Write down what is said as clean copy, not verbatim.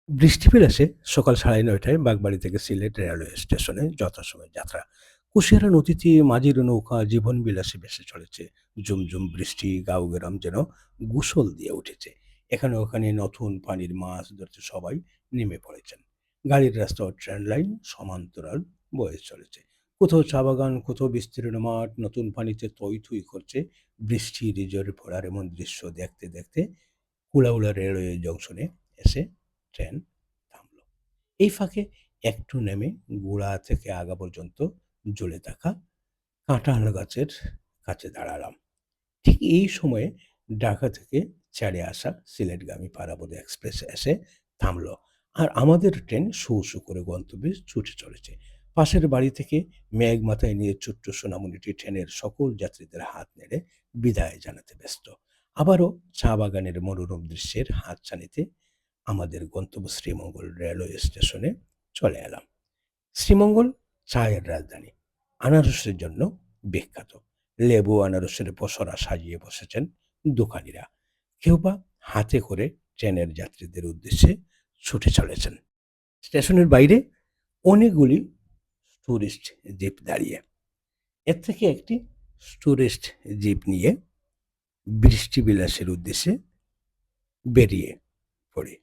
বৃষ্টি বিলাসে সকাল ৯:৩০টায় বাগবাড়ি থেকে সিলেট রেলওয়ে স্টেশনে যথাসময়ে যাত্রা। কুশিয়ারা নদীতে মাঝির নৌকা জীবন বিলাসে ভেসে চলেছে। ঝুমঝুম বৃষ্টি গাঁও গ্রাম যেন গোসল দিয়ে উঠেছে। এখানে ওখানে নতুন পানির মাছ ধরতে সবাই নেমে পড়েছেন। গাড়ির রাস্তা ও ট্রেন লাইন সমান্তরাল বয়ে চলেছে। কোথাও চা বাগান, কোথাও বিস্তীর্ণ মাঠ নতুন পানিতে থই থই করছে। বৃষ্টি রিজোরে পড়ার এমন দৃশ্য দেখতে দেখতে কুলাউড়া রেলওয়ে জংশনে এসে ট্রেন থামল। এই ফাঁকে একটু নেমে গোড়া থেকে আগা পর্যন্ত ঝুলে থাকা কাঁঠাল গাছের কাছে দাঁড়ালাম। ঠিক এই সময়ে ঢাকা থেকে ছেড়ে আসা সিলেটগামী পারাবত এক্সপ্রেস এসে থামল। আর আমাদের ট্রেন শু শু করে গন্তব্যে ছুটে চলেছে। পাশের বাড়ি থেকে মেঘ মাথায় নিয়ে ছোট্ট সোনামণিটি ট্রেনের সকল যাত্রীদের হাত নেড়ে বিদায় জানাতে ব্যস্ত। আবারও চা বাগানের মনোরম দৃশ্যের হাতছানিতে আমাদের গন্তব্য শ্রীমঙ্গল রেলওয়ে স্টেশনে চলে এলাম। শ্রীমঙ্গল চায়ের রাজধানী, আনারসের জন্য বিখ্যাত। লেবু আনারসের পসরা সাজিয়ে বসেছেন দোকানিরা। কেউ বা হাতে করে ট্রেনের যাত্রীদের উদ্দেশ্যে ছুটে চলেছেন। স্টেশনের বাইরে অনেকগুলি টুরিস্ট জিপ দাঁড়িয়ে। এর থেকে একটি টুরিস্ট জিপ নিয়ে বৃষ্টি বিলাসের উদ্দেশ্যে বেরিয়ে পড়ি।